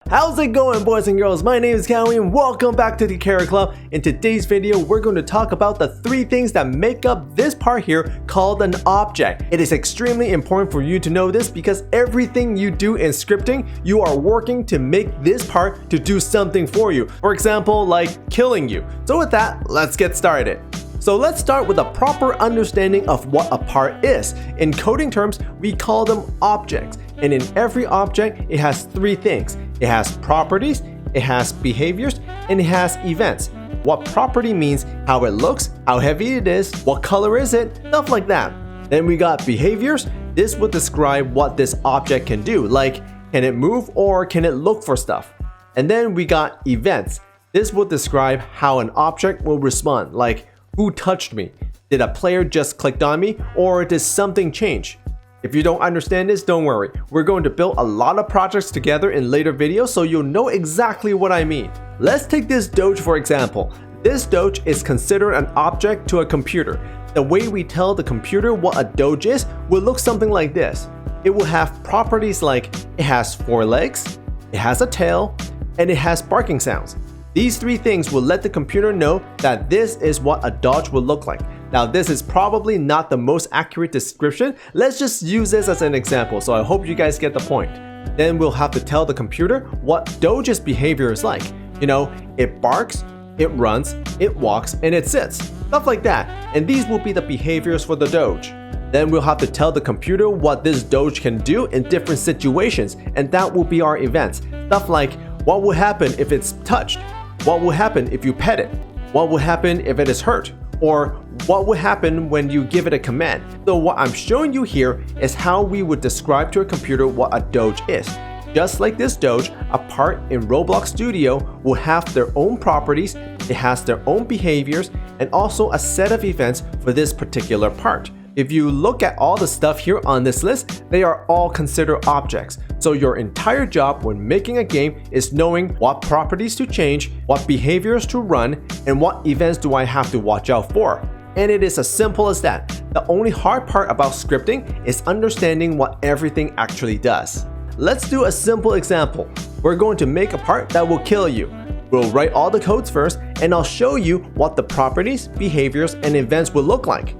How's it going, boys and girls? My name is Cowwy and welcome back to the Carrot Club. In today's video, we're going to talk about the 3 things that make up this part here called an object. It is extremely important for you to know this because everything you do in scripting, you are working to make this part to do something for you. For example, like killing you. So with that, let's get started. So let's start with a proper understanding of what a part is. In coding terms, we call them objects. And in every object, it has 3 things. It has properties, it has behaviors, and it has events. What property means how it looks, how heavy it is, what color is it, stuff like that. Then we got behaviors. This would describe what this object can do, like can it move or can it look for stuff. And then we got events. This would describe how an object will respond, like who touched me? Did a player just click on me or did something change? If you don't understand this, don't worry. We're going to build a lot of projects together in later videos so you'll know exactly what I mean. Let's take this Doge for example. This Doge is considered an object to a computer. The way we tell the computer what a Doge is will look something like this. It will have properties like it has 4 legs, it has a tail, and it has barking sounds. These 3 things will let the computer know that this is what a Doge will look like. Now this is probably not the most accurate description. Let's just use this as an example, so I hope you guys get the point. Then we'll have to tell the computer what Doge's behavior is like. You know, it barks, it runs, it walks, and it sits. Stuff like that. And these will be the behaviors for the Doge. Then we'll have to tell the computer what this Doge can do in different situations, and that will be our events. Stuff like what will happen if it's touched? What will happen if you pet it? What will happen if it is hurt? Or what will happen when you give it a command? So what I'm showing you here is how we would describe to a computer what a Doge is. Just like this Doge, a part in Roblox Studio will have their own properties, it has their own behaviors, and also a set of events for this particular part. If you look at all the stuff here on this list, they are all considered objects. So your entire job when making a game is knowing what properties to change, what behaviors to run, and what events do I have to watch out for. And it is as simple as that. The only hard part about scripting is understanding what everything actually does. Let's do a simple example. We're going to make a part that will kill you. We'll write all the codes first, and I'll show you what the properties, behaviors, and events will look like.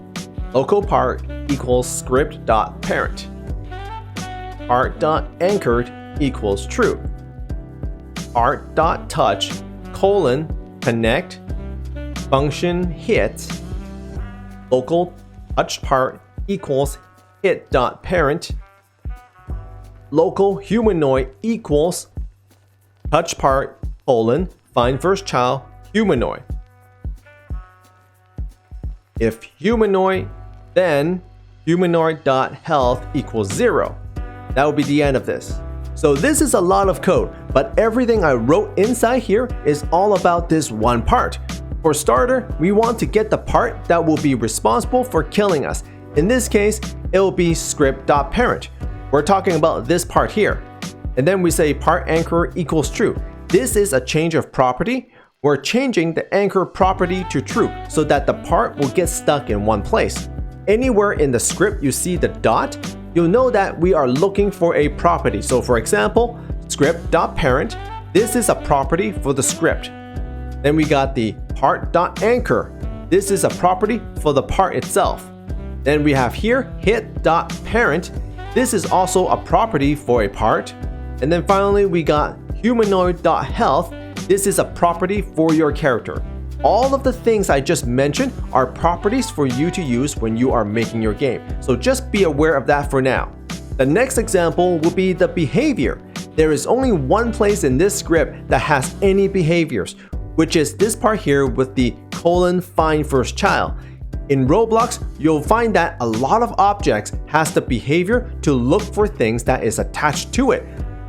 Local part equals script.parent. Part.anchored equals true. Part.touch connect function hit. Local touch part equals hit.parent. Local humanoid equals touch part find first child humanoid. If humanoid, then humanoid.health equals 0. That will be the end of this. So this is a lot of code, but everything I wrote inside here is all about this one part. For starter, we want to get the part that will be responsible for killing us. In this case, it will be script.parent. We're talking about this part here. And then we say part anchor equals true. This is a change of property. We're changing the anchor property to true so that the part will get stuck in one place. Anywhere in the script you see the dot, you'll know that we are looking for a property. So for example, script.parent, this is a property for the script. Then we got the part.anchor. This is a property for the part itself. Then we have here hit.parent. This is also a property for a part. And then finally we got humanoid.health. This is a property for your character. All of the things I just mentioned are properties for you to use when you are making your game. So just be aware of that for now. The next example will be the behavior. There is only one place in this script that has any behaviors, which is this part here with the find first child. In Roblox, you'll find that a lot of objects has the behavior to look for things that is attached to it.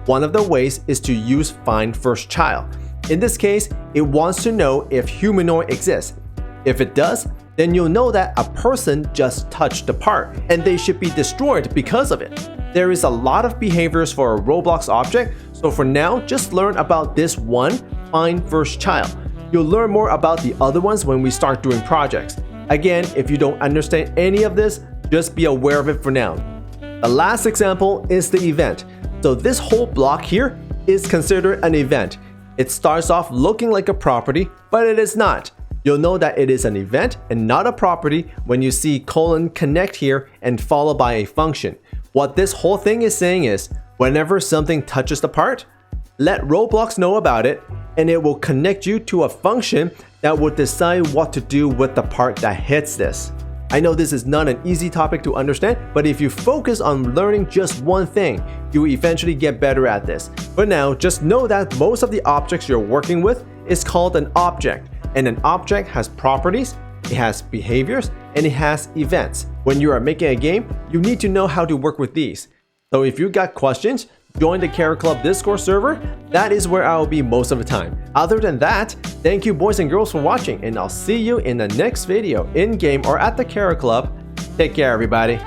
One of the ways is to use find first child. In this case, it wants to know if humanoid exists. If it does, then you'll know that a person just touched the part and they should be destroyed because of it. There is a lot of behaviors for a Roblox object, so for now, just learn about this one, find first child. You'll learn more about the other ones when we start doing projects. Again, if you don't understand any of this, just be aware of it for now. The last example is the event. So this whole block here is considered an event. It starts off looking like a property, but it is not. You'll know that it is an event and not a property when you see connect here and followed by a function. What this whole thing is saying is, whenever something touches the part, let Roblox know about it, and it will connect you to a function that will decide what to do with the part that hits this. I know this is not an easy topic to understand, but if you focus on learning just one thing, you will eventually get better at this. But now, just know that most of the objects you're working with is called an object, and an object has properties, it has behaviors, and it has events. When you are making a game, you need to know how to work with these. So if you got questions, join the Carrot Club Discord server. That is where I will be most of the time. Other than that, thank you boys and girls for watching, and I'll see you in the next video, in-game or at the Carrot Club. Take care, everybody.